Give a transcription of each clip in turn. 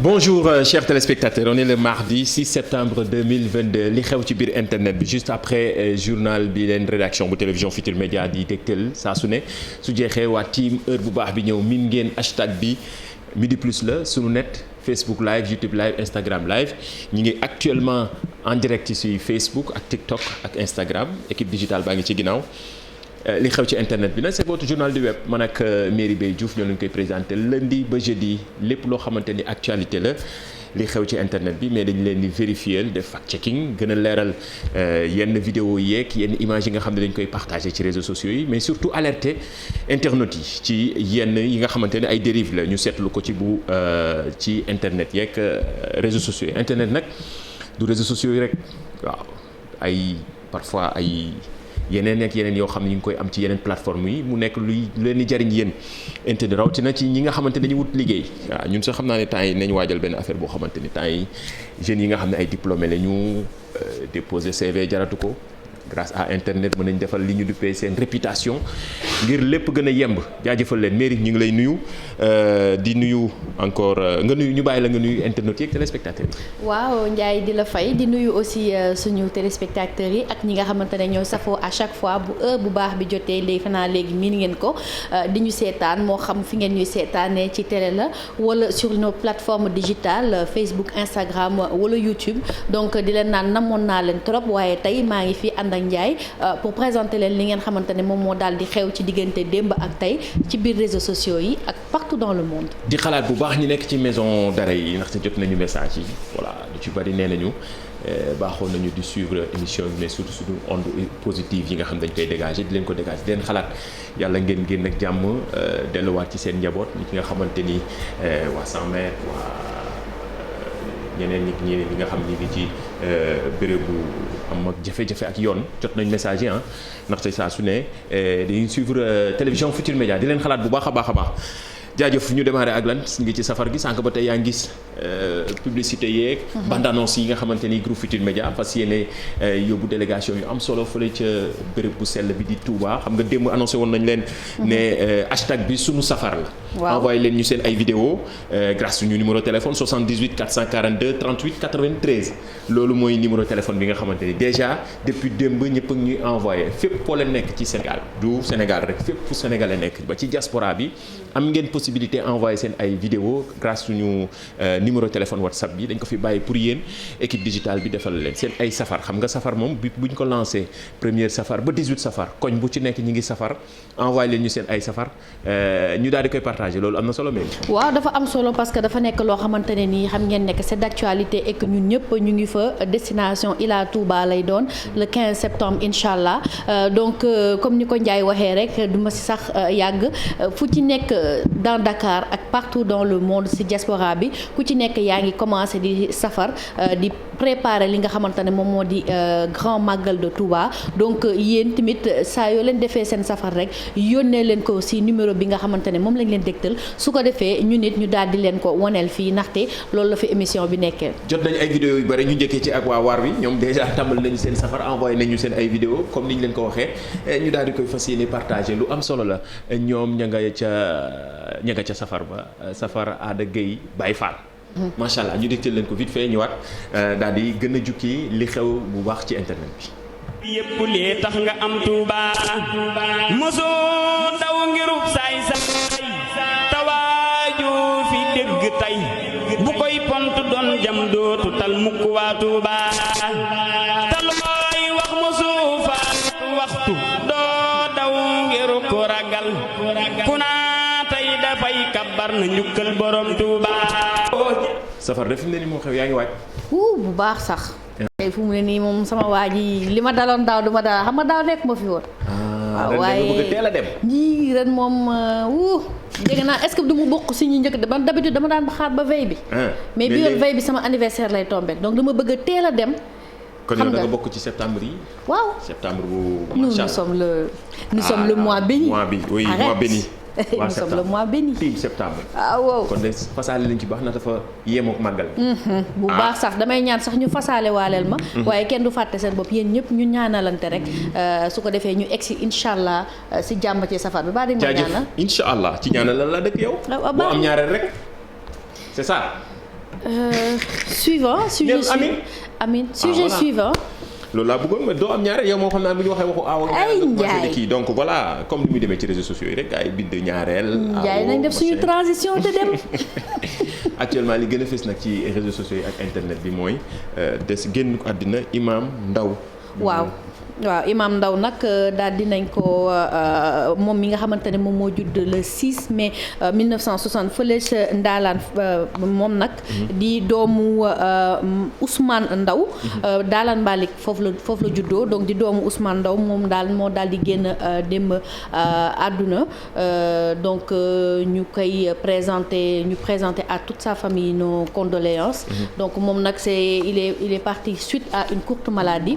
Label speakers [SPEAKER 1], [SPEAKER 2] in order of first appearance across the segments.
[SPEAKER 1] Bonjour chers téléspectateurs, on est le mardi 6 septembre 2022 li xew ci biir internet bi juste après journal bi leen rédaction bu télévision Futurs Médias di dégtal saa su ne su jeexee waa team heure bu baax bi ñëw min ngeen hashtag bi midi plus la sunu net Facebook live YouTube live Instagram live ñi ngi actuellement en direct ci Facebook ak TikTok ak Instagram équipe digitale baa ngi ci ginnaaw. Li xew ci internet bi nag c'est votre journal du web man ak Merry Beye Diouf ñoo leen koy présenté lundi ba jeudi lépp loo xamante ni actualité la li xew ci internet bi mais dañu leen di vérifier def fact checking gën a leeral yenn vidéo yeeg yenn images yi nga xam ne dañ koy partagé ci réseaux sociaux yi mais surtout alerter internautes yi ci yenn yi nga xamante ne ay dérives la ñu seetlu ko ci internet yeeg réseaux sociaux yi internet nag du réseaux sociaux yi rek waaw ay parfois ay. yeneen ak yeneen yoo xam ne ñu ngi koy am ci yeneen plateforme yi mu nekk luy leen di jariñ yéen internet rawatina ci ñi nga xamante ne dañuy wut liggéey waaw ñun sax xam naa ne temps yi nañ waajal benn affaire boo xamante ni temps yi jeunes yi nga xam ne ay diplômé la ñu déposer CV jaratu ko grâce à internet mën nañ defal li ñu duppee seen réputation ngir lépp gën a yemb jaajëfal leen Merry ñu ngi lay nuyu di nuyu encore nga nuyu ñu bàyyi la nga nuyu internautes yi ak téléspectateurs yi.
[SPEAKER 2] waaw Ndiaye di la fay di nuyu aussi suñu téléspectateurs yi ak ñi nga xamante ne ñoo safoo à chaque fois bu heure bu baax bi jotee léegi xanaa léegi miin ngeen ko di ñu seetaan moo xam fi ngeen ñuy seetaanee ci télé la wala sur nos plateformes digitales Facebook Instagram wala YouTube donc di leen naan namoon naa leen trop waaye tey maa ngi fi ànd ak Ndiaye pour présenter leen li ngeen xamante ne moom moo daal di xew ci diggante démb ak tey ci biir réseaux sociaux yi ak partout dans le monde.
[SPEAKER 1] di xalaat bu baax ñi nekk ci maison d'arrêt yi ndaxte jot nañu message yi voilà lu ci bari nee nañu baaxoon nañu di suivre émission bi mais surtout suñu onde positive yi nga xam dañ koy dégager di leen ko dégager di leen xalaat yàlla ngeen génn ak jàmm delluwaat ci seen njaboot ñi nga xamante ni waa 100 mètres waa ñeneen ñi nga xam ni ngi ci bérébu am ak jafe-jafe ak yoon jot nañ message yi ndaxte saa su ne dañuy suivre télévision Futurs Médias di leen xalaat bu baax a baax a baax jaajëf ñu démarré ak lan ngi ci safar gi sànq ba tey yaa ngi gis publicité yeeg bande annonce yi nga xamante ni groupe Futurs Médias fas yéene yóbbu délégation yu am solo fële ca béréb bu sell bi di Touba xam nga démb annoncé woon nañ leen ne hashtag bi sunu safar la envoyé leen ñu seen ay vidéo grâce suñu numéro téléphone 78 442 38 93 loolu mooy numéro téléphone bi nga xamante ni déjà depuis démb ñëpp a ñuy envoyé fépp foo leen nekk ci Sénégal du Sénégal rek fépp fu Sénégalais nekk ba ci diaspora bi am ngeen possibilité envoyé seen ay vidéo grâce suñu numéro téléphone WhatsApp bi dañ ko fi bàyyi pour yéen équipe digitale bi defal leen seen ay safar xam nga safar moom bi buñ ko lancé première safar ba 18 safar koñ bu ci nekk ñi ngi safar envoyé leen ñu seen ay safar ñu daal di koy partagé loolu am na solo mais.
[SPEAKER 2] waaw dafa am solo parce que dafa nekk loo xamante ne nii xam ngeen nekk c'est d'actualité et que ñun ñëpp ñu ngi fa destination Ila Touba lay doon le 15 septembre incha allah donc comme ni ko Ndiaye waxee rek du ma si sax yàgg fu ci nekk dans Dakar ak partout dans le monde ci diaspora bi ku ci nekk yaa ngi commencé di safar di préparer li nga xamante ne moom moo di grand magal de Touba donc yéen tamit saa yoo leen defee seen safar rek yónnee leen ko ci numéro bi nga xamante ne moom lañ leen dégtal su ko defee ñu nit ñu daal di leen ko waneel fii ndaxte loolu la fi émission bi nekkee.
[SPEAKER 1] jot nañu ay vidéo yu bari ñu njëkkee ci ak waa waar wi ñoom déjà tàmbali nañu seen safar envoyé nañu seen ay vidéo comme ni ñu leen ko waxee ñu daal di koy fas yéene partagé lu am solo la ñoom ña nga ca safar ba safar Aada Gueye Baye Fall. macha allah ñu dégtal leen ko vite fait ñëwaat daal di gën a jukki li xew bu baax ci internet bi.
[SPEAKER 3] yépp lee tax nga am Touba mosoo daw ngirub saay saay tawaaju fi dégg tay bu koy pont doon jam dootu tal mukk waa Touba talooy wax mosoo fa waxtu doo daw ngiru ko ragal ku naa tey dafay kabbar na njukkal borom Touba.
[SPEAKER 1] safar def ne ni moo xew yaa ngi waaj.
[SPEAKER 2] bu baax sax. tey fu mu ne nii moom sama waa ji li ma daloon daaw du ma dal xam nga daaw nekk ma fi woon.
[SPEAKER 1] waaw waaye ren bëgg teel a dem.
[SPEAKER 2] ñii ren moom dégg naa est-ce que du mu bokk si ñu njëkk man d'habitude dama daan xaar ba veille bi. mais bi yoon veille bi sama anniversaire lay tombé donc dama bëgg a teel a dem.
[SPEAKER 1] kon yow da nga bokk ci septembre yi.
[SPEAKER 2] waaw
[SPEAKER 1] septembre bu.
[SPEAKER 2] nous sommes le mois béni.
[SPEAKER 1] mois bi oui mois béni.
[SPEAKER 2] nous sommes le mois béni.
[SPEAKER 1] team septembre.
[SPEAKER 2] waaw
[SPEAKER 1] kon de fasaale lañ ci baax na dafa yemook màggal.
[SPEAKER 2] bu baax sax damay ñaan sax ñu fasaale waaleel ma. waaye kenn du fàtte seen bopp yéen ñëpp ñu ñaanalante rek su ko defee ñu egsi incha allah si jàmm ci safar bi ba dañ ma ñaanal.
[SPEAKER 1] incha allah ci ñaanal la dëkk yow. boo am ñaareel rek c'est ça.
[SPEAKER 2] Suivant. Sujet suivant.
[SPEAKER 1] loolu laa bëggoon mais doo am ñaareel yow moo xam naa bu ñu waxee waxu aaw.
[SPEAKER 2] ay Ndiaye
[SPEAKER 1] kii donc voilà comme ni muy demee ci réseaux sociaux yi rek ay bind ñaareel.
[SPEAKER 2] Ndiaye nañ def suñu transition te dem.
[SPEAKER 1] actuellement li gën a fës nag ci réseaux sociaux yi ak internet bi mooy des génn àddina Imam Ndao.
[SPEAKER 2] waaw Imam Ndao nag daal dinañ ko moom mi nga xamante ne moom moo judd le 6 mai 1960 fële ca Ndaalaan moom nag di doomu Ousmane Ndao Ndaalaan Mbalik foofu la juddoo donc di doomu Ousmane Ndao moom moo daal di génn démb àdduna donc ñu présenter à toute sa famille nos condoléances donc moom nag il est parti suite à une courte maladie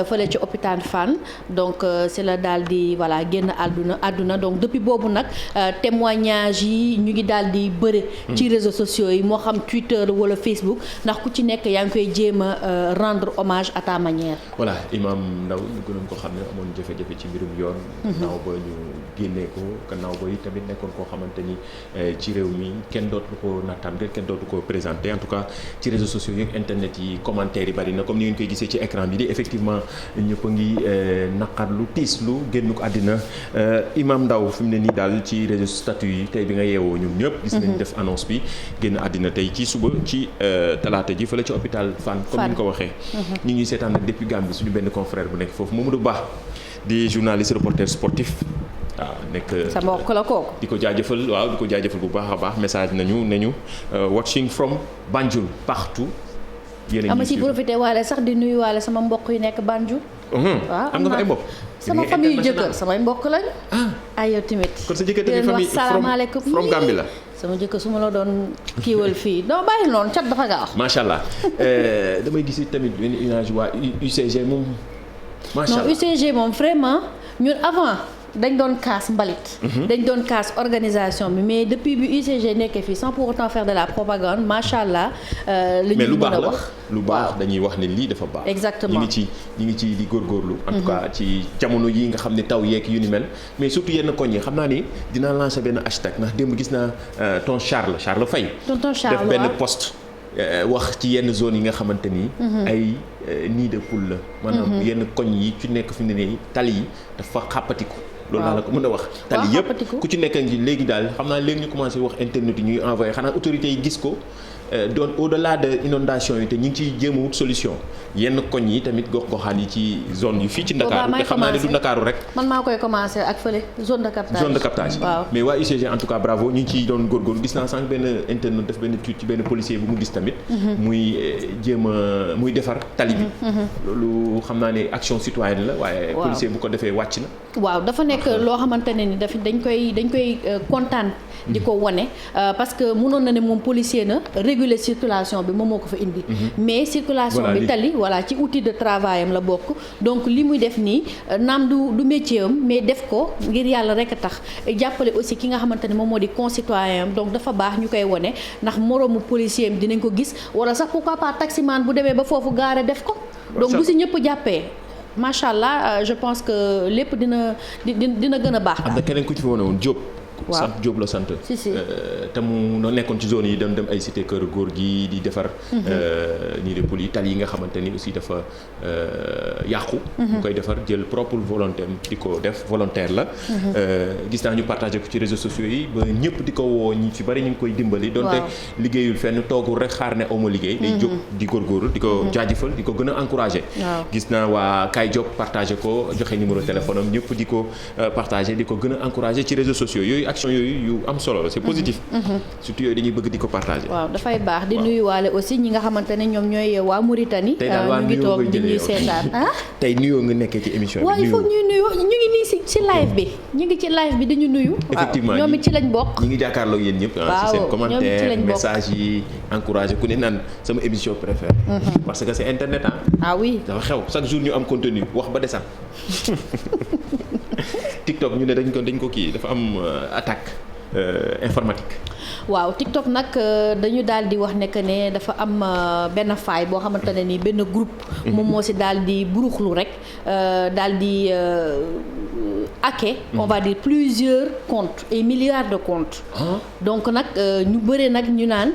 [SPEAKER 2] fële ci hôpital Fann donc c'est la daal di génn àdduna donc depuis boobu nag témoignage yi ñu ngi daal di bëre ci réseaux sociaux yi moo xam Twitter wala Facebook ndax ku ci nekk yaa ngi koy jéem a rendre hommage à ta manière.
[SPEAKER 1] voilà Imam Ndao ñu gënoon ko xam ne amoon jafe-jafe ci mbirum yoon. gannaaw ba ñu génnee ko gannaaw ba yi tamit nekkoon koo xamante ni ci réew mi kenn dootu ko nattable kenn dootu ko présenté en tout cas ci réseaux sociaux yi internet yi commentaires yi bari na comme ni ngeen koy gisee ci écran bi di effectivement ñëpp a ngi naqarlu tiislu génn ko àddina Imam Ndao fi mu ne nii daal ci réseaux statut yi tey bi nga yeewoo ñun ñëpp gis nañ def annonce bi génn àddina tey ci suba ci talaata ji fële ci hôpital Fann comme ni ñu ko waxee ñu ngi seetaan nag depuis Gambie suñu benn confrère bu nekk foofu Mamadou Ba di journaliste reporter sportif waaw nekk
[SPEAKER 2] sa mbokk la kooku
[SPEAKER 1] di ko jaajëfal bu baax a baax message nañu watching from Banjul partout yéen a ngi
[SPEAKER 2] ci profité waale sax di nuyu waale sama mbokk yu nekk Banjul
[SPEAKER 1] waaw am nga fa ay mbokk
[SPEAKER 2] sama famille yu jëkkër samay mbokk lañ ay yow tamit
[SPEAKER 1] kon sa jëkkër tamit famille
[SPEAKER 2] salaamaaleykum
[SPEAKER 1] from Gambie la
[SPEAKER 2] sama jëkkër su ma la doon kiiwal fii doo bàyyi noonu cat dafa gaaw
[SPEAKER 1] macha allah damay gis tamit benn image waa UCG moom macha allah
[SPEAKER 2] non UCG moom vraiment ñun avant dañ doon kaas mbalit dañ doon kaas organisation bi mais depuis bi UCG nekkee fii sans pour autant faire de la propagande macha allah li ñu mën a wax
[SPEAKER 1] lu baax dañuy wax ne lii dafa baax
[SPEAKER 2] exactement
[SPEAKER 1] ñi ngi ci di góorgóorlu en tout cas ci jamono yi nga xam ne taw yeeg yu ni mel mais surtout yenn koñ yi xam naa ni dinaa lancer benn hashtag ndax démb gis naa tonton Charles Faye def benn post wax ci yenn zone yi nga xamante ni ay nid de poule la maanaam yenn koñ yi ci nekk fi mu ne nii tali yi dafa xàppatiku loolu laa la ko mën a wax tali yëpp ku ci nekk ngi léegi daal xam naa léegi ñu commencé wax internet yi ñuy envoyé xanaa autorités yi gis ko doon au-delà de inondation yi te ñu ngi ciy jéem a wut solution yenn koñ yi tamit gox-goxaan yi ci zone yi fii ci Ndakaaru te xam naa ne du Ndakaaru rek
[SPEAKER 2] man maa koy commencé ak fële zone de captage waaw
[SPEAKER 1] mais waa UCG en tout cas bravo ñu ngi ciy doon góorgóorlu gis naa sànq benn internet def benn tweet ci benn policier bu mu gis tamit muy jéem a muy defar tali bi loolu xam naa ne action citoyenne la waaye policier bu ko defee wàcc na
[SPEAKER 2] waaw dafa nekk loo xamante ne ni dañ koy kontaan di ko wone parce que mënoon na ne moom policier na réguler circulation bi moom moo ko fa indi mais circulation bi tali voilà ci outil de travail am la bokk donc li muy def nii naam du métier am mais def ko ngir yàlla rek a tax jàppale aussi ki nga xamante ne moom moo di concitoyen am donc dafa baax ñu koy wone ndax moroomu policier am dinañ ko gis wala sax pourquoi pas taximan bu demee ba foofu gaare def ko donc bu si ñëpp jàppee macha allah je pense que lépp dina gën a baax.
[SPEAKER 1] am na keneen ku ci fi wane woon Diop.
[SPEAKER 2] waaw
[SPEAKER 1] sant Diop la sant.
[SPEAKER 2] si
[SPEAKER 1] te mu nekkoon ci zone yi dem ay cité kër góor gi di defar. nii de poli tali yi nga xamante ni aussi dafa yàqu. mu koy defar jël propre volonté di ko def volontaire la. gis naa ñu partagé ko ci réseaux sociaux yi ba ñëpp di ko woo ñi ci bari ñu ngi koy dimbali. donte liggéeyul fenn toogul rek xaar ne awma liggéey. day jóg di góorgóorlu di ko jaajëfal di ko gën a encouragé. gis naa waa Kay Diop partagé ko joxe numéro téléphone am ñëpp di ko partagé di ko gën a encouragé ci réseaux sociaux yooyu action yooyu yu am solo la c'est positif. surtout yooyu dañuy bëgg di ko partagé.
[SPEAKER 2] waaw dafay baax di nuyuwaale aussi ñi nga xamante ne ñoom ñooy waa Mauritanie. ñu ngi toog di ñuy seetaan
[SPEAKER 1] tey nuyoo nga nekkee ci émission bi.
[SPEAKER 2] waaw il faut ñuy nuyoo ñu ngi nii ci live bi ñu ngi ci live bi dañu nuyu.
[SPEAKER 1] effectivement
[SPEAKER 2] ñoom it ci lañ bokk.
[SPEAKER 1] ñi ngi jàkkaarloo yéen ñëpp.
[SPEAKER 2] waaw
[SPEAKER 1] ci seen commentaire message yi encouragé ku ne naan sama émission préférée. parce que c'est internet
[SPEAKER 2] ah oui
[SPEAKER 1] dafa xew chaque jour ñu am contenu wax ba desal TikTok ñu ne dañ ko kii dafa am attaque informatique.
[SPEAKER 2] waaw TikTok nag dañu daal di wax ne que ne dafa am benn faille boo xamante ne ni benn groupe. moom moo si daal di buruxlu rek daal di hacké on va dire plusieurs comptes et milliards de comptes. donc nag ñu bëree nag ñu naan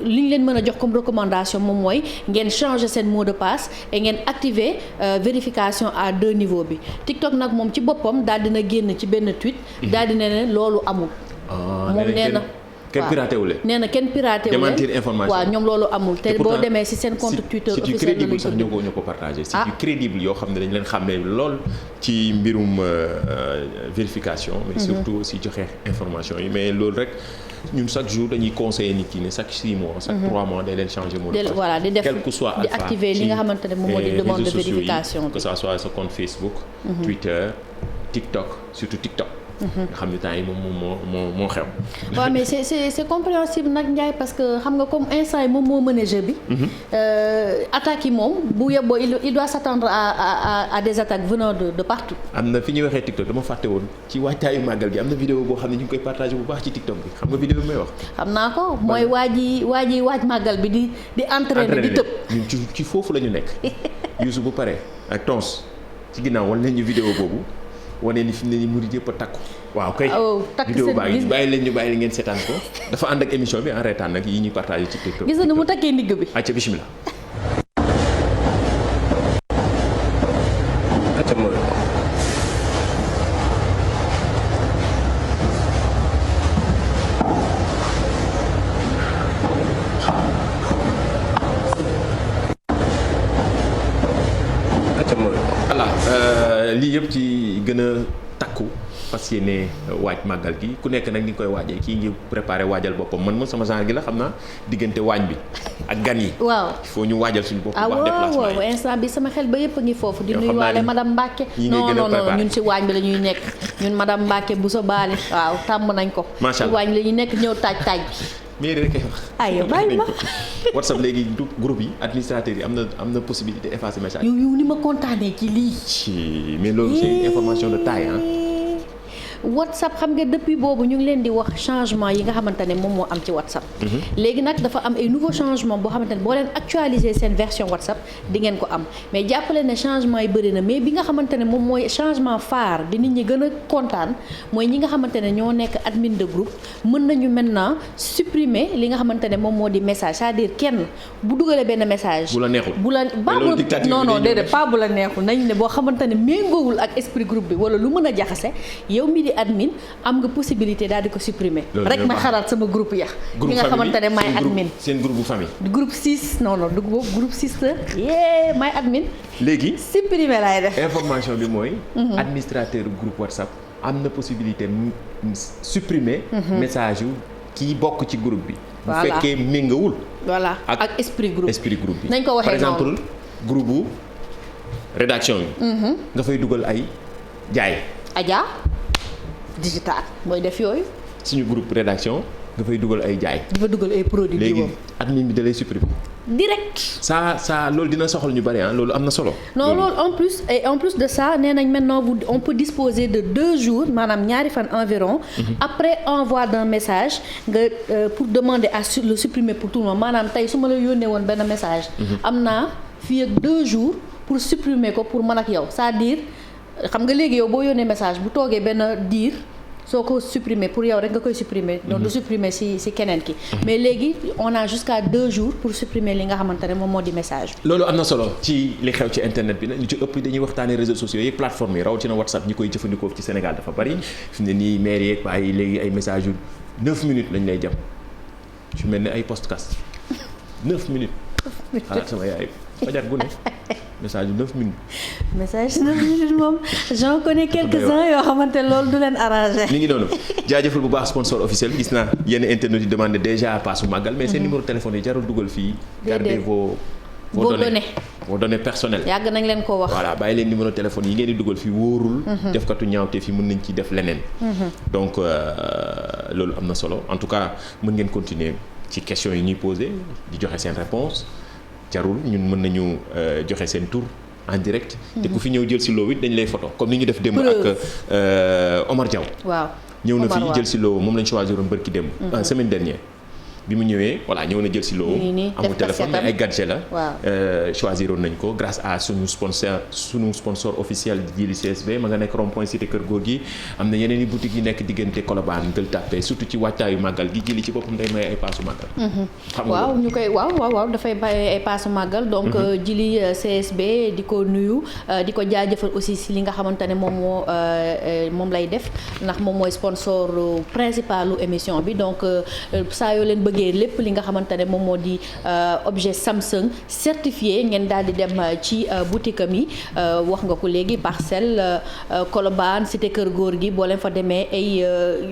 [SPEAKER 2] li ñu leen mën a jox comme recommandation moom mooy ngeen changer seen mot de passe et ngeen activer vérification à 2 niveaux bi TikTok nag moom ci boppam daal dina génn ci benn tweet. daal dina ne loolu amul. moom nee na.
[SPEAKER 1] kenn piraté wu leen
[SPEAKER 2] nee na kenn piraté wu leen
[SPEAKER 1] démentir information
[SPEAKER 2] waaw ñoom loolu amul te boo demee ci seen compte Twitter officiel
[SPEAKER 1] crédible sax ñoo ko partagé c'est du crédible yoo xam ne dañ leen xàmmee lool ci mbirum vérification mais surtout aussi joxe information yi mais loolu rek ñun chaque jour dañuy conseiller nit ki ne chaque 6 mois chaque 3 mois day leen changer mot de passe
[SPEAKER 2] voilà di def
[SPEAKER 1] quel que soit
[SPEAKER 2] di activer li nga xamante ne moom moo di demande de vérification
[SPEAKER 1] que ça soit sa compte Facebook Twitter TikTok surtout TikTok nga xam ne temps yi moom moo xew.
[SPEAKER 2] waaw mais c'est compréhensible nag Ndiaye parce que xam nga comme instant yi moom moo mën a jeu bi. attaques yi moom bu yeboo il doit s'attendre à des attaques venant de partout.
[SPEAKER 1] am na fi ñuy waxee TikTok dama fàtte woon ci waajtaayu màggal gi am na vidéo boo xam ne ñu ngi koy partagé bu baax ci TikTok bi xam nga vidéo bi may wax. xam
[SPEAKER 2] naa ko mooy waaj màggal bi di entraîner di tëb.
[SPEAKER 1] ñun ci foofu la ñu nekk. Youssou bu pare ak Tons ci ginnaaw wan leen ñu vidéo boobu. wane ni fi mu ne nii murid yëpp a takku. waaw kay vidéo baa ngi bàyyi leen ngeen seetaan ko dafa ànd ak émission bi en reetaan nag yi ñuy partagé ci TikTok.
[SPEAKER 2] gis nga ni mu takkee ndigg bi.
[SPEAKER 1] acca bismillah. lii yëpp ci gën a takku parce que ne waaj màggal gi ku nekk nag ni nga koy waajee kii ngi préparé waajal boppam man sama genre gi la xam naa diggante waañ bi ak gan yi. waaw il faut ñu waajal suñu bopp. bu baax déplacement yi
[SPEAKER 2] waaw instant bi sama xel ba yëpp a ngi foofu. di nuyuwaale madame Mbacke. non ñun ci waañ bi la ñuy nekk ñun madame Mbacke bu sa baali waaw tàmm nañ ko.
[SPEAKER 1] macha allah
[SPEAKER 2] ci waañ bi la ñuy nekk ñëw taaj bi.
[SPEAKER 1] mairie rek kay wax.
[SPEAKER 2] aywa bàyyi ma
[SPEAKER 1] WhatsApp léegi groupe yi administrateurs yi am na possibilité effacer message.
[SPEAKER 2] yow ni ma kontaanee ci lii.
[SPEAKER 1] mais loolu c'est une information de taille hein.
[SPEAKER 2] WhatsApp xam nga depuis boobu ñu ngi leen di wax changement yi nga xamante ne moom moo am ci WhatsApp. léegi nag dafa am ay nouveau changement boo xamante ne boo leen actualiser seen version WhatsApp di ngeen ko am mais jàppale ne changement yi bëri na mais bi nga xamante ne moom mooy changement phare bi nit ñi gën a kontaan mooy ñi nga xamante ne ñoo nekk admin de groupe mën nañu maintenant supprimer li nga xamante ne moom moo di message c'est-à-dire kenn bu dugalee benn message.
[SPEAKER 1] bu la neexul
[SPEAKER 2] bu la non déedéet pas bu la neexul nañ ne boo xamante ne méngoowul ak esprit groupe bi wala lu mën a jaxase yow mi di admin am nga possibilité daal di ko supprimer rek ma xalaat sama groupe ya ñi nga xamante ne maay admin
[SPEAKER 1] seen groupe bu famille
[SPEAKER 2] groupe 6 non du groupe 6 la maay admin
[SPEAKER 1] léegi
[SPEAKER 2] supprimer laay def
[SPEAKER 1] information bi mooy administrateur groupe WhatsApp am na possibilité supprimer message yu kii bokk ci groupe bi bu fekkee méngawul
[SPEAKER 2] voilà ak esprit groupe
[SPEAKER 1] bi
[SPEAKER 2] nañ ko waxee
[SPEAKER 1] par exemple groupe bu rédaction yi nga fay dugal ay jaay Adja
[SPEAKER 2] digital mooy def yooyu.
[SPEAKER 1] suñu groupe rédaction dafay dugal ay jaay.
[SPEAKER 2] dafa dugal ay produits.
[SPEAKER 1] léegi admin bi da lay supprimer.
[SPEAKER 2] direct.
[SPEAKER 1] ça loolu dina soxal ñu bari loolu am na solo.
[SPEAKER 2] non loolu en plus de ça nee nañ maintenant on peut disposer de 2 jours maanaam ñaari fan environ. après envoi d'un message nga pour demander à le supprimer pour tout le monde maanaam tey su ma la yónnee woon benn message. am naa fii ak 2 jours pour supprimer ko pour man ak yow c'est-à-dire. xam nga léegi yow boo yónnee message bu toogee benn diir soo ko supprimer pour yow rek nga koy supprimer donc du supprimer ci keneen ki mais léegi on a jusqu'à 2 jours pour supprimer li nga xamante ne moom moo di message.
[SPEAKER 1] loolu am na solo ci li xew ci internet bi nag ñu ci ëpp dañuy waxtaanee réseaux sociaux yi plateformes yi rawatina WhatsApp ñi koy jëfandikoo ci Sénégal dafa bari fi mu ne nii maire yeeg waaye léegi ay messages yu 9 minutes lañ lay jëm su mel ne ay podcast 9 minutes xalaat sama yaay fajar gu ne message yu 9 minutes.
[SPEAKER 2] message 9 minutes moom j'en connais quelques-uns yoo xamante loolu du leen arrangé.
[SPEAKER 1] mi ngi noonu jaajëfal bu baax sponsor officiel gis naa yenn internautes yi demandé déjà paasu màggal mais seen numéro téléphone yi jarul dugal fii. gardez vos données personnelles.
[SPEAKER 2] yàgg nañ leen ko wax.
[SPEAKER 1] voilà bàyyi leen numéro téléphone yi ngeen di dugal fii wóorul. defkatu ñaawte fii mën nañ ci def leneen. donc loolu am na solo en tout cas mën ngeen continuer ci questions yi ñuy posé di joxe seen réponse jarul ñun mën nañu joxe seen tour en direct. te ku fi ñëw jël si loo it dañ lay photo comme ni ñu def démb ak Omar Diaw.
[SPEAKER 2] waaw
[SPEAKER 1] ñëw na fi jël si loo moom lañ choisir woon bërki démb. semaine dernière bi mu ñëwee voilà ñëw na jël si loo amul téléphone mais ay gadget la choisiroon nañ ko grâce à suñu sponsor officiel Jili CSB ma nga nekk rond point cité Kër Góor gi am na yeneen i boutiques yi nekk diggante Colobane Gueule Tapée surtout ci wàccaayu màggal gi Jili ci boppam day may ay paasu màggal
[SPEAKER 2] waaw ñu koy waaw dafay bàyyi ay paasu màggal donc Jili CSB di ko nuyu di ko jaajëfal aussi si li nga xamante ne moom lay def ndax moom mooy sponsor principal émission bi donc saa yoo leen bëggee lépp li nga xamante ne moom moo di objet Samsung certifié ngeen daal di dem ci boutique am yi wax nga ko léegi Parcelles Colobane cité Kër Góor gi boo leen fa demee ay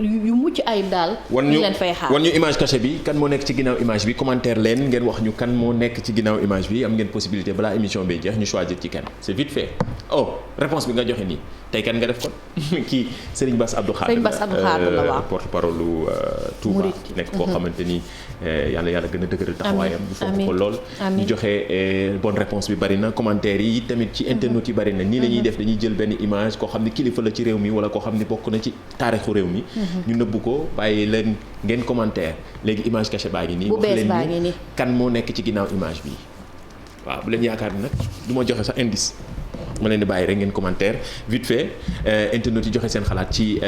[SPEAKER 2] yu mucc ayib daal ñu leen fay xaar wan ñu
[SPEAKER 1] image cachée bi kan moo nekk ci ginnaaw image bi commentaire leen ngeen wax ñu kan moo nekk ci ginnaaw image bi am ngeen possibilité balaa émission bi jeex ñu choisir ci kenn c'est vite fait réponse bi nga joxe nii tey kan nga def kon kii Serigne Bass Abdou Khadre la waaw porte-parole lu Touba nekk koo xamante ni yàlla gën a dëgëral taxawaayam ñu fonk ko lool ñu joxe bonne réponse bi bari na commentaire yi tamit ci internet yi bari na nii la ñuy def dañuy jël benn image koo xam ne kilifa la ci réew mi wala koo xam ne bokk na ci taarixu réew mi ñu nëbbu ko bàyyi leen ngeen commentaire léegi image cachée baa ngi nii wax leen ni kan moo nekk ci ginnaaw image bi waaw bu leen yaakaar ni nag du ma joxe sax indice ma leen di bàyyi rek ngeen commentaire vite fait internet yi joxe seen xalaat ci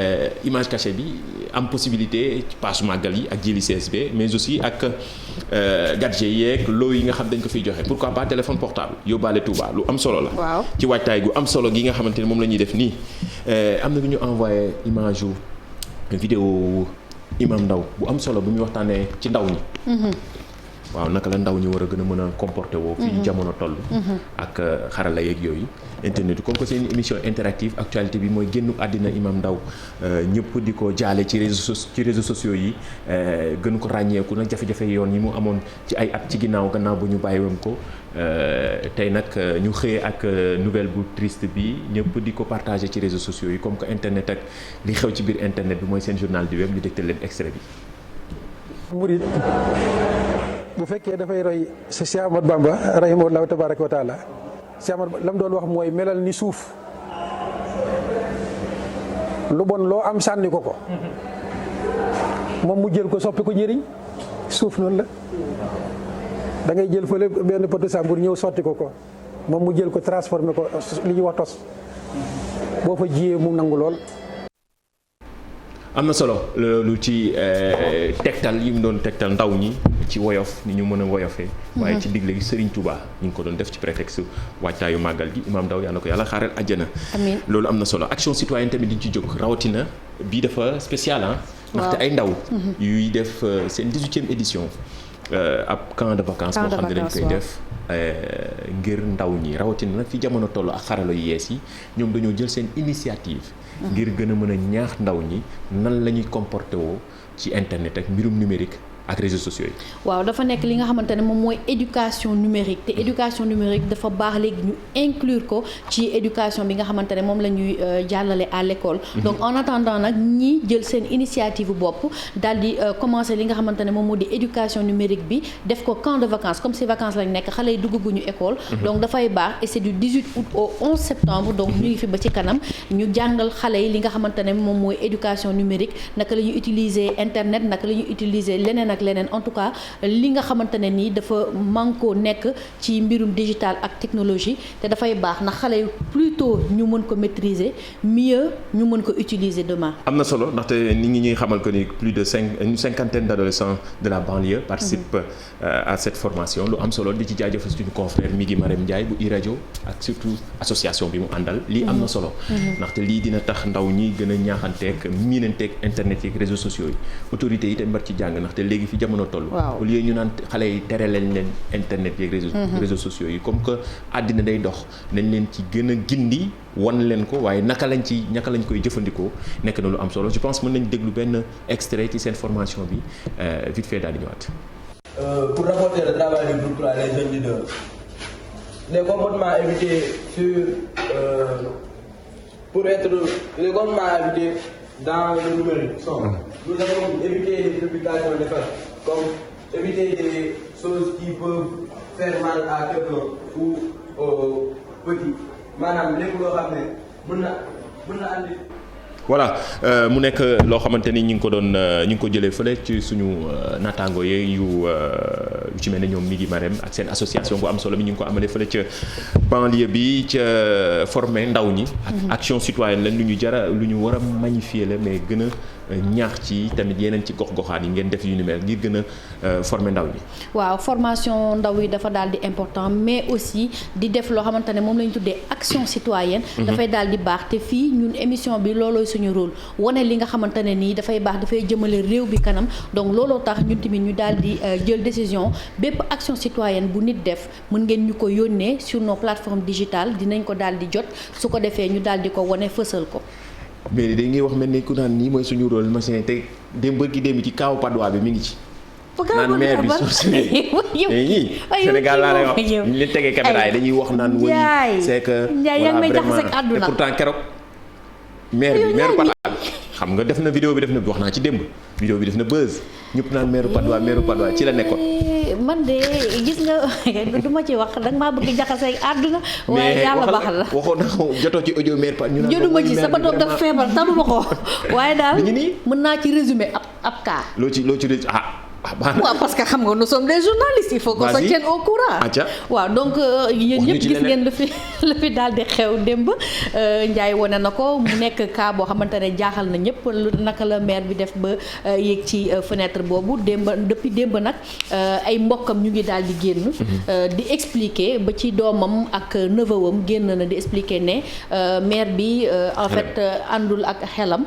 [SPEAKER 1] image cachée bi am possibilité ci paasu màggal yi ak Jili CSB mais aussi ak gadget yeeg loo yi nga xam dañ ko fiy joxe pourquoi pas téléphone portable yóbbaale Touba lu am solo la. waaw ci waajtaay gu am solo gi nga xamante ne moom la ñuy def nii am na bu ñu envoyé image yu vidéo Imam Ndaw bu am solo bu muy waxtaanee ci ndaw ñi. waaw naka la ndaw ñi war a gën a mën a comporter woo fii jamono toll ak xarala yeeg yooyu internet comme que c'est une émission interactive actualité bi mooy génnu àddina Imam Ndaw ñëpp di ko jaale ci réseaux sociaux yi gën ko ràññeeku nag jafe-jafe yoon yi mu amoon ci ay at ci gannaaw bu ñu bàyyiwoon ko tey nag ñu xëyee ak nouvelle bu triste bi ñëpp di ko partager ci réseaux sociaux yi comme que internet ak li xew ci biir internet bi mooy seen journal du web ñu dégtal leen extrait bi.
[SPEAKER 4] murid bu fekkee dafay roy sa Cheikh Ahmadou Bamba rahimahullahu tabaraka wa taala Cheikh Ahmadou la mu doon wax mooy melal ni suuf lu bon loo am sànni ko moom mu jël ko soppi ko njëriñ suuf noonu la da ngay jël fële benn potu sàmbur ñëw sotti ko moom mu jël ko transformé ko li ñuy wax tos boo fa jiyee mu nangu lool.
[SPEAKER 1] am na solo loolu ci tegtal yi mu doon tegtal ndaw ñi ci woyof ni ñu mën a woyofee waaye ci digle gi Serigne Touba ñu ngi ko doon def ci prétexte wàccaayu màggal gi Imam Ndaw yàlla na ko yàlla xaaral àjjana amiin loolu am na solo action citoyenne tamit diñ ci jóg rawatina bii dafa spécial ndaxte ay ndaw yuy def seen 18e édition ab camp de vacances boo xam ne dañ koy def ngir ndaw ñi rawatina nag fi jamono toll ak xarala yu yees yi ñoom dañoo jël seen initiative ngir gën a mën a ñaax ndaw ñi nan la ñuy comporté woo ci internet ak mbirum numérique ak réseaux sociaux yi.
[SPEAKER 2] waaw dafa nekk li nga xamante ne moom mooy éducation numérique te éducation numérique dafa baax léegi ñu inclure ko ci éducation bi nga xamante ne moom la ñuy jàllale à l'école. donc en attendant nag ñi jël seen initiative bopp daal di commencer li nga xamante ne moom moo di éducation numérique bi def ko camp de vacances comme si vacances lañ nekk xale yi dugguñu école. donc dafay baax et c'est du 18 août au 11 septembre donc ñu ngi fi ba ci kanam ñu jàngal xale yi li nga xamante ne moom mooy éducation numérique naka la ñuy utiliser internet naka la ñuy utiliser leneen ak leneen en tout cas li nga xamante ne nii dafa manko nekk ci mbirum digital ak technologie te dafay baax ndax xale yi plutôt ñu mën ko maîtriser mieux ñu mën ko utiliser demain.
[SPEAKER 1] am na solo ndaxte nit ñi ñuy xamal que ni plus de une cinquantaine d'adolescents de la banlieue participent à cette formation lu am solo di ci jaajëfal suñu confrère Migui Marème Ndiaye bu iRadio ak surtout association bi mu àndal lii am na solo ndaxte lii dina tax ndaw ñi gën a ñaaxanteeg miinanteeg internet yi réseaux sociaux yi autorités yi tamit war ci jàng ndaxte léegi fi jamono toll au lieu ñu naan xale yi tere leen internet yeeg réseaux sociaux yi comme que àddina day dox nañ leen ci gën a gindi wan leen ko waaye naka lañ koy jëfandikoo nekk na lu am solo je pense mën nañ déglu benn extrait ci seen formation bi vite fait daal di ñëwaat.
[SPEAKER 5] Pour rapporter le travail du groupe les jeunes leaders, les comportements à éviter les comportements à éviter dans le numérique sont nous avons évité les publications néfastes comme éviter des choses qui peuvent faire mal à quelqu'un ou au petit maanaam lépp loo xam ne mën na andi
[SPEAKER 1] voilà mu nekk loo xamante ni ñu ngi ko jëlee fële ci suñu naataango yu ci mel ne ñoom Midi Marème ak seen association bu am solo bi ñu ngi ko amalee fële ca banlieue bi ca former ndaw ñi. ak action citoyenne la lu ñu war a magnifier la mais gën a ñaax ci tamit yeneen ci gox-goxaan yi ngeen def yu ni mel ngir gën a former ndaw ñi. waaw
[SPEAKER 2] formation ndaw yi dafa daal di important mais aussi di def loo xamante ne moom la ñu tuddee action citoyenne. dafay daal di baax te fii ñun émission bi loolooy suñu rôle wane li nga xamante ne nii dafay baax dafay jëmale réew bi kanam donc looloo tax ñun tamit ñu daal di jël décision bépp action citoyenne bu nit def mën ngeen ñu ko yónnee sur nos plateformes digitales dinañ ko daal di jot su ko defee ñu daal di ko wane fësal ko.
[SPEAKER 1] mais dañuy wax mel ni ku naan nii mooy suñu rôle machin te démb ci kaaw Padois bi mi ngi ci. naan maire bi source ñii Sénégal laa lay wax ñu leen tegee caméra yi dañuy wax naan woy c'est que voilà vraiment et pourtant keroog maire Padois xam nga def na vidéo bi wax naa ci démb vidéo bi def na buzz ñëpp naan maire Padois ci la nekkoon.
[SPEAKER 2] man de gis nga du ma ci wax danga maa bëgg jaxase àdduna. waaye yàlla baax la
[SPEAKER 1] waxoon na jotoo ci audio maire Padois. ñu naan
[SPEAKER 2] jotuma ci sama doom daf feebar taluma ko. waaye daal mën naa ci résumer ab cas.
[SPEAKER 1] loo ci
[SPEAKER 2] waaw parce que xam nga nous sommes des journalistes il faut qu'on se tienne au courant. waaw donc yéen ñëpp gis ngeen la fi daal di xew démb Ndiaye wane na ko mu nekk cas boo xamante ne jaaxal na ñëpp naka la maire bi def ba yéeg ci fenêtre boobu depuis démb nag ay mbokkam ñu ngi daal di génn di expliquer ba ci doomam ak neveuwam génn na di expliquer ne maire bi en fait àndul ak xelam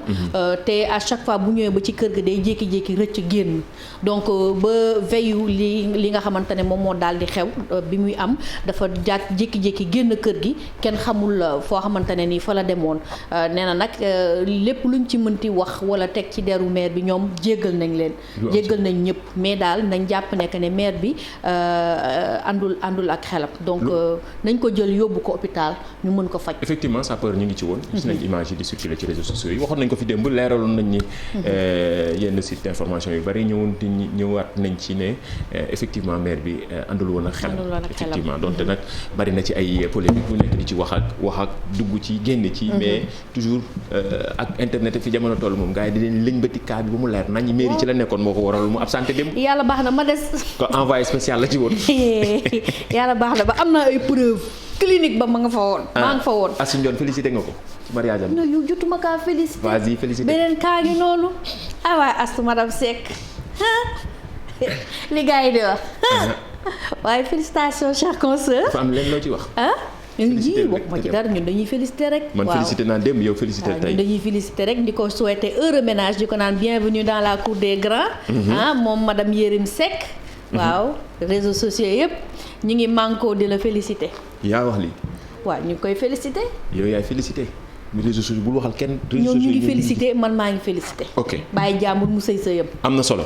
[SPEAKER 2] te à chaque fois bu ñëwee ba ci kër ga day jékki-jékki rëcc génn donc ba veyu li nga xamante ne moom moo daal di xew bi muy am dafa jékki-jékki génn kër gi kenn xamul foo xamante ne nii fa la demoon nee na nag lépp luñ ci mënti wax wala teg ci deru maire bi ñoom jéggal nañ leen jéggal nañ ñëpp mais daal nañ jàpp nekk ne maire bi àndul ak xelam donc nañ ko jël yóbbu ko hôpital ñu mën ko faj.
[SPEAKER 1] effectivement sapeur ñu ngi ci woon gis nañ image yi di circuler ci réseaux sociaux yi waxoon nañ ko fi démb leeraloon nañ ni yenn site d'information yu bari ñëwaat nañ ci ne effectivement maire bi àndul woon ak xelam effectivement donte nag bari na ci ay polémique bu nekk di ci wax ak dugg ci génn ci mais toujours ak internet fi jamono toll moom gars yi di leen lëñ bati cas bi ba mu leer nañ mairie ci la nekkoon moo ko waral mu absenté dem
[SPEAKER 2] yàlla baax na ma des
[SPEAKER 1] ko envoyé spécial la ci woon
[SPEAKER 2] yàlla baax na ba am na ay preuve clinique ba ma nga fa woon maa nga fa woon
[SPEAKER 1] Astou Ndione félicité nga ko ci mariage am
[SPEAKER 2] yu jotuma kaa félicité
[SPEAKER 1] vas-y félicité
[SPEAKER 2] beneen kaa ngi noonu ah waay Astou madame Seck li gars yi di wax waaye félicitations chers consoeurs.
[SPEAKER 1] dafa am leen loo ci wax.
[SPEAKER 2] ji bokk ma ci dara ñun dañuy féliciter rek.
[SPEAKER 1] man félicité naa démb yow félicité tey.
[SPEAKER 2] dañuy féliciter rek di ko souhaiter heureux ménage di ko naan bienvenue dans la cour des grands. Moom madame Yérim Seck. waaw réseaux sociaux yëpp ñu ngi manko di la féliciter.
[SPEAKER 1] yaa wax lii.
[SPEAKER 2] waaw ñu ngi koy féliciter.
[SPEAKER 1] yow yaay féliciter. mais réseaux sociaux bul waxal kenn.
[SPEAKER 2] ñoom ñu ngi féliciter man maa ngi féliciter.
[SPEAKER 1] ok
[SPEAKER 2] bàyyi jàmbur mu sëy sëyam.
[SPEAKER 1] am na solo.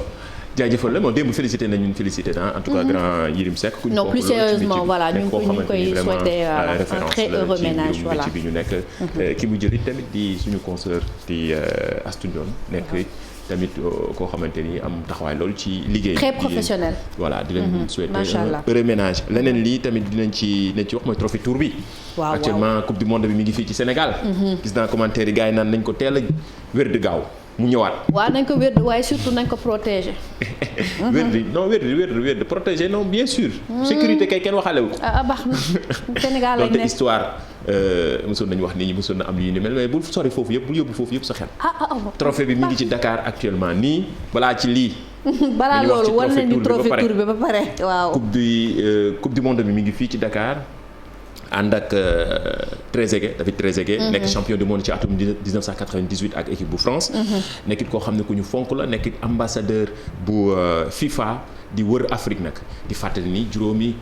[SPEAKER 1] jaajëfal la moom démb félicité nañ ñun félicité en tout cas grand Yérim Seck.
[SPEAKER 2] non plus sérieusement voilà ñu ngi koy souhaiter un très heureux ménage voilà
[SPEAKER 1] bi ñu nekk. ki mu jël tamit di suñu consoeur di Astou Ndione nekk tamit koo xamante ni am taxawaay loolu ci liggéey.
[SPEAKER 2] très professionnel.
[SPEAKER 1] voilà di leen souhaiter
[SPEAKER 2] macha allah
[SPEAKER 1] heureux ménage leneen lii tamit dinañ ci wax mooy trophée tour bi.
[SPEAKER 2] waaw
[SPEAKER 1] actuellement coupe du monde bi mi ngi fii ci Sénégal. gis naa commentaire yi gars yi naan nañ ko teel a wér di gaaw. mu ñëwaat.
[SPEAKER 2] waaw nañ ko wér waaye surtout nañ ko protéger.
[SPEAKER 1] wér protéger non bien sûr. sécurité kay kenn waxaale wu ko.
[SPEAKER 2] baax na Sénégal lañ nekk
[SPEAKER 1] donc histoire mosoon nañu wax nit ñi mosoon na am yu ni mel mais bul sori foofu yëpp bul yóbbu foofu yëpp sa xel. trophée bi mi ngi ci Dakar actuellement nii balaa ci lii.
[SPEAKER 2] balaa loolu war nañu trophée tour bi ba pare waaw.
[SPEAKER 1] coupe du monde bi mi ngi fii ci Dakar. ànd ak Trezeguet David Trezeguet nekk champion du monde ci atum 1998 ak équipe bu France nekkit koo xam ne ku ñu fonk la nekkit ambassadeur bu FIFA di wër Afrique nag di fàttali ni juróomi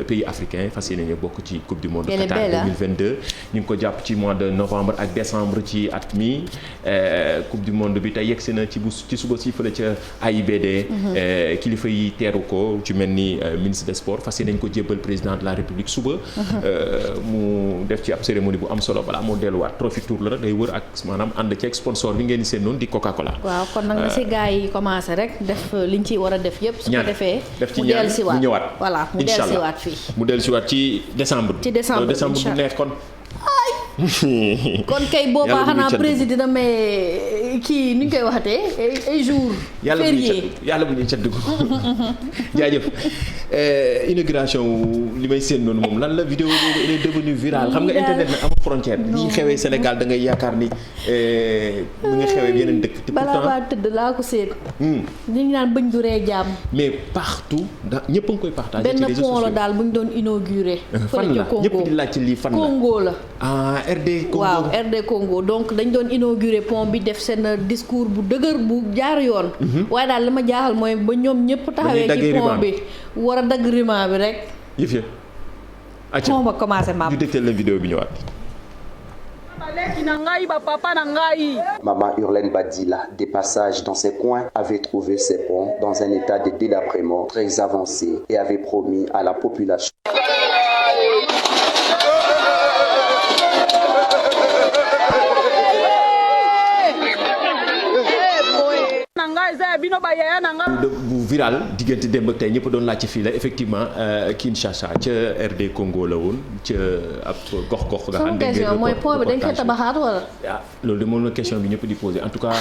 [SPEAKER 1] pays africain fas yéene ñu bokk ci coupe du monde Qatar 2022 ñu ngi ko jàpp ci mois de novembre ak décembre ci at mi coupe du monde bi tey yegsi na ci suba si fële ca AIBD kilifa yi teeru ko ci mel ni ministre des sports fas yéene ñu ko jébbal président de la République suba mu def ci ab cérémonie bu am solo balaa moo delluwaat trophy tour la rek day wër ak maanaam ànd ci sponsor bi ngeen di seen noonu di Coca-Cola.
[SPEAKER 2] waaw kon nag na si gars yi commencé rek def liñ ci war a def yëpp. su ko defee
[SPEAKER 1] def ci ñaan mu ñëwaat.
[SPEAKER 2] voilà mu dellusiwaat fii.
[SPEAKER 1] mu dellusiwaat ci décembre.
[SPEAKER 2] ci décembre
[SPEAKER 1] bu neex kon.
[SPEAKER 2] kon kay boobaa xanaa président mais kii ni ñu koy waxatee ay jours. férié
[SPEAKER 1] yàlla bu ñu cat dugg jaajëf inauguration li may seen noonu moom lan la vidéo boobu elle est devenue virale xam nga internet na amul frontière. lii xewee Sénégal da ngay yaakaar ni mu ngi xewee yeneen dëkk. te pourtant
[SPEAKER 2] balaa maa tëdd laa ko seet. ñu ngi naan bëñ du ree jàmm.
[SPEAKER 1] mais partout ñëpp a ngi koy partagé. ci réseaux sociaux
[SPEAKER 2] benn pont la daal bu ñu doon inauguré.
[SPEAKER 1] fan la ñëpp di laaj ci lii fan la
[SPEAKER 2] Congo la.
[SPEAKER 1] ah RD Congo
[SPEAKER 2] waaw RD Congo donc dañ doon inauguré pont bi def seen discours bu dëgër bu jaar yoon. waaye daal li ma jaaxal mooy ba ñoom ñëpp taxawee ci pont bi war a dagg riment bi rek.
[SPEAKER 1] yëf ya.
[SPEAKER 2] pont ba commencé maam.
[SPEAKER 1] ñu dégtal la vidéo bi ñëwaat.
[SPEAKER 6] Maman Hurlaine Badila, des passages dans ces coins, avait trouvé ces ponts dans un état de délabrement très avancé et avait promis à la population.
[SPEAKER 1] bu viral diggante démb ak tey ñëpp doon laaj ci fii la effectivement Kinshasa ca RD Congo la woon ca ab gox-gox. nga xam ne
[SPEAKER 2] question mooy pont bi dañ koy tabaxaat wala.
[SPEAKER 1] ah loolu de moom la question bi ñëpp di posé en tout cas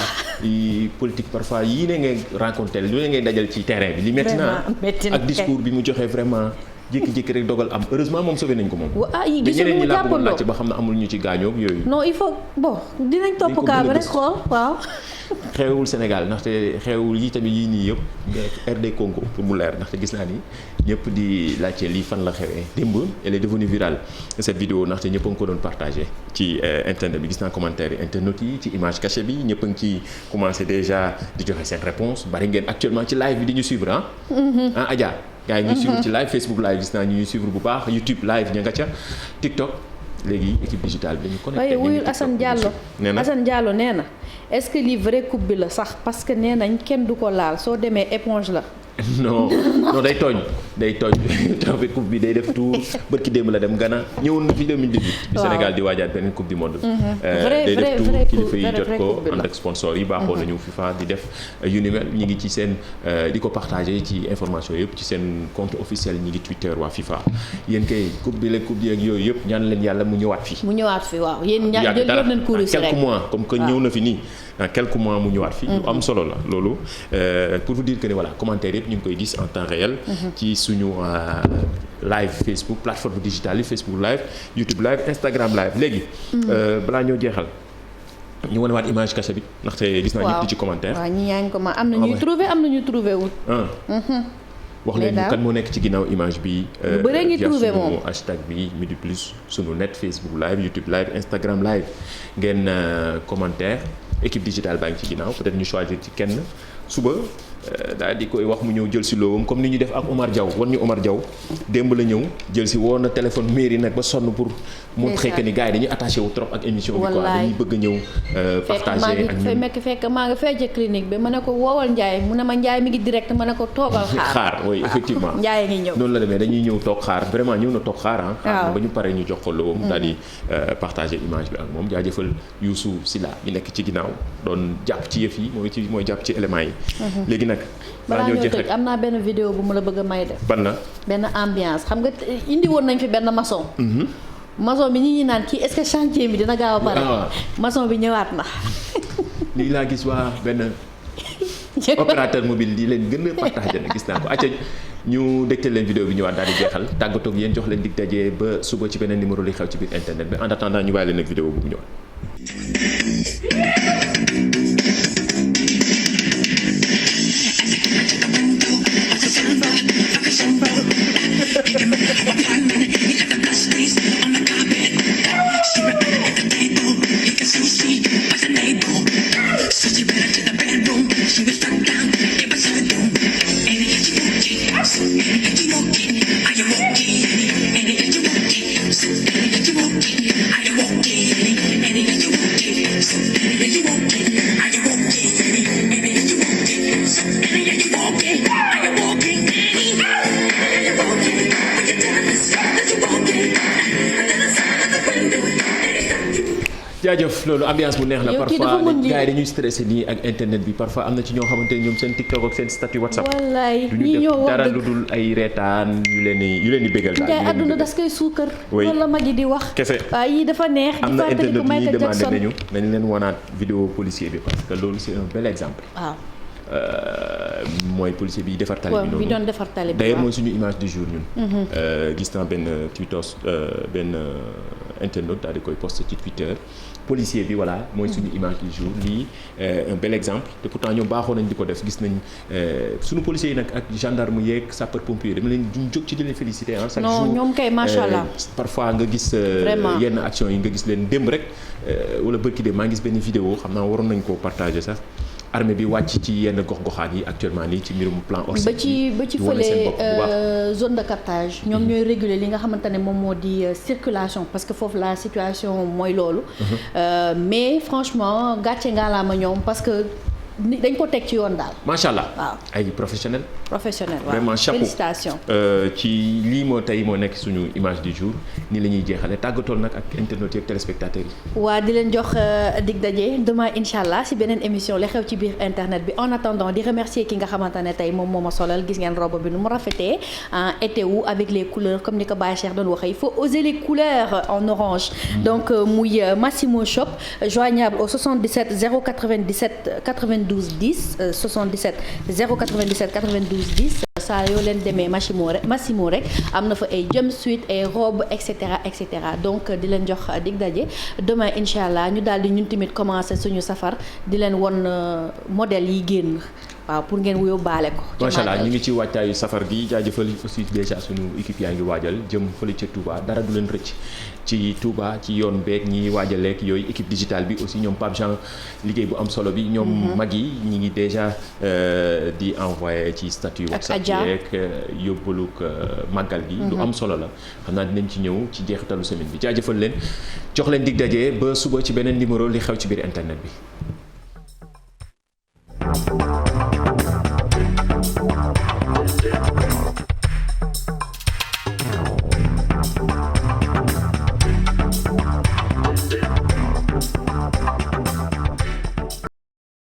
[SPEAKER 1] politique parfois yii ne ngay rencontré lu ne ngay dajal ci terrain bi. li métti na ak discours bi mu joxee vraiment. jékki-jékki rek dogal am heureusement moom sauvé nañ ko moom.
[SPEAKER 2] ah yi gis nga mu jàppandoo
[SPEAKER 1] laajte ba xam ne amul ñu ci gaañoo yooyu.
[SPEAKER 2] non il faut bon dinañ topp kaa bi rek xool waaw.
[SPEAKER 1] xewewul Sénégal ndaxte xewewul yi tamit yii nii yëpp RD Congo pour mu leer ndaxte gis naa ni ñëpp di laajte lii fan la xewee démb elle est devenue virale cette vidéo ndaxte ñëpp a ngi ko doon partagé ci internet bi gis naa commentaire yi internet yi ci image cachée bi ñëpp a ngi ci commencé déjà di joxe seen réponse bari ngeen actuellement ci live bi di ñu suivre ah Adja gaa yi ñuy suivre ci live Facebook live gis naa ñuy suivre bu baax YouTube live ña nga ca TikTok léegi équipe digitale bi dañu connecté.
[SPEAKER 2] waaye wuyul Assane Diallo nee na est-ce que lii vraie coupe bi la sax parce que nee nañ kenn du ko laal soo demee éponge la.
[SPEAKER 1] non day tooñ trophée coupe bi day def tour bërki démb la dem Ghana ñëwoon na fi 2018 bi Sénégal di waajaat beneen coupe du monde day def tour kilifa yi jot ko ànd ak sponsor yi baaxoo nañu FIFA di def yu ni mel ñi ngi ci seen di ko partagé ci information yëpp ci seen compte officiel ñi ngi Twitter waa FIFA yéen kay coupe bi ak yooyu yëpp ñaan leen yàlla mu ñëwaat fi waaw yéen jël nañ course rek quelques mois comme que ñëw na fi nii dans quelques mois mu ñëwaat fi lu am solo la loolu pour vous dire que ne voilà commentaire yëpp ñu ngi koy gis en temps réel ci suñu live Facebook plateforme digitale yi Facebook live YouTube live Instagram live léegi balaa ñoo jeexal ñu wanewaat image cachée bi ndaxte gis naa ñëpp di ci commentaire
[SPEAKER 2] waaw ñi yaa ngi ko ma am na ñuy trouvé am na ñu trouvé wul
[SPEAKER 1] wax leen ñu kan moo nekk ci ginnaaw image bi
[SPEAKER 2] bëree ngi trouvé moom
[SPEAKER 1] hashtag bi Midi Plus sunu net Facebook live YouTube live Instagram live ngeen commentaire équipe digitale baa ngi ci ginnaaw peut-être ñu choisir ci kenn suba daal di koy wax mu ñëw jël si loowam comme ni ñu def ak Omar Diaw wan ñu Omar Diaw démb la ñëw jël si woon na téléphone mairie nag ba sonn pour montrer que ni gars yi dañuy attaché wu trop ak émission bi quoi dañuy bëgg a ñëw partager ak ñun
[SPEAKER 2] fekk maa nga fee ca clinique bi ma ne ko woowal Ndiaye mu ne ma Ndiaye mi ngi direct ma ne ko toogal
[SPEAKER 1] xaar oui effectivement
[SPEAKER 2] Ndiaye ngi ñëw
[SPEAKER 1] noonu la demee dañuy ñëw toog xaar vraiment ñëw na toog xaar xaar ba ñu paree ñu jox ko loowam daal di partager image bi ak moom jaajëfal Youssou Sila mi nekk ci ginnaaw doon jàpp ci yëf yi mooy jàpp ci éléments yi léegi nag
[SPEAKER 2] balaa ñoo tëj am naa benn vidéo bu mu la bëgg a may def
[SPEAKER 1] ban la
[SPEAKER 2] benn ambiance xam nga indi woon nañ fi benn maçon maçon bi ñi naan kii est-ce que chantier bi dina gaaw a pare maçon bi ñëwaat na
[SPEAKER 1] lii laa gis waa benn opérateur mobile di leen gën a partagé na gis naa ko acca ñu dégtal leen vidéo bi ñëwaat daal di jeexal tàggatoog yéen jox leen dig daje ba suba ci beneen numéro li xew ci biir internet bi en attendant ñu bàyyi leen ak vidéo bu ñëwaat
[SPEAKER 7] I
[SPEAKER 1] jaajëf loolu ambiance bu neex la parfois gars yi dañuy stressé nii ak internet bi parfois am na ci ñoo xamante ne ñoom seen TikTok ak seen statut WhatsApp.
[SPEAKER 2] wallaay
[SPEAKER 1] du ñu def dara lu dul ay reetaan yu leen di bégal.
[SPEAKER 2] daal àdduna das koy suukar. loolu la mag yi di wax.
[SPEAKER 1] kese
[SPEAKER 2] waaw yii dafa neex.
[SPEAKER 1] am na internet yi ñuy demandé nañu nañ leen wanaat vidéo policier bi parce que loolu c'est un bel exemple.
[SPEAKER 2] waaw.
[SPEAKER 1] mooy policier bi defar tali bi noonu
[SPEAKER 2] bi doon defar tali bi
[SPEAKER 1] d'ailleurs mooy suñu image du jour ñun. gis naa benn tweetos benn internaute daal di koy posté ci Twitter policier bi voilà mooy suñu image du jour lii un bel exemple te pourtant ñoom baaxoo nañ di ko def gis nañ suñu policiers yi nag ak gendarme yeeg sapeur pompier dama leen duñ jóg ci di leen féliciter chaque jour
[SPEAKER 2] non ñoom kay macha allah
[SPEAKER 1] parfois nga gis yenn action yi nga gis leen démb rek wala bërki de maa ngi gis benn vidéo xam naa waroon nañ koo partager sax armée bi wàcc ci yenn gox-goxaan yi actuellement nii ci mbirum plan Orsec
[SPEAKER 2] ba ci fële zone de captage ñoom ñooy réguler li nga xamante ne moom moo di circulation parce que foofu la situation mooy loolu mais franchement gàcce ngaalaama ñoom parce que dañ ko teg ci yoon daal.
[SPEAKER 1] macha allah
[SPEAKER 2] waaw
[SPEAKER 1] ay professionnel
[SPEAKER 2] waaw
[SPEAKER 1] vraiment chapeau
[SPEAKER 2] félicitations.
[SPEAKER 1] ci lii moo tey moo nekk suñu image du jour ni la ñuy jeexale tàggatool nag ak internautes yeeg téléspectateurs yi.
[SPEAKER 2] waa di leen jox dig daje demain incha allah si beneen émission li xew ci biir internet bi en attendant di remercier ki nga xamante ne tey moom moo ma solal gis ngeen robe bi nu mu rafetee en été wu avec les couleurs comme ni ko Baye Cheikh doon waxee il faut oser les couleurs en orange. donc muy Massimo Shop joignable au 77 097 92 10 77 097 92 10 saa yoo leen demee Massimo rek am na fa ay jumpsuit ay robe et cetera donc di leen jox dig daje demain incha allah ñu daal di ñun tamit commencer suñu safar di leen won modèle yi génn waaw pour ngeen yóbbaale ko.
[SPEAKER 1] macha allah ñu ngi ci wàccaayu safar gi jaajëfal aussi déjà suñu équipe yaa ngi waajal jëm fële ca Touba dara du leen rëcc ci Touba ci yoon beeg ñi waajaleeg yooyu équipe digitale bi aussi ñoom Pape Jean liggéey bu am solo bi. ñoom mag yi ñi ngi déjà di envoyer ci statut WhatsApp yeeg yóbbaluk màggal gi. lu am solo la xam naa dinañ ci ñëw ci jeexitalu semaine bi jaajëfal leen jox leen dig daje ba suba ci beneen numéro li xew ci biir internet bi.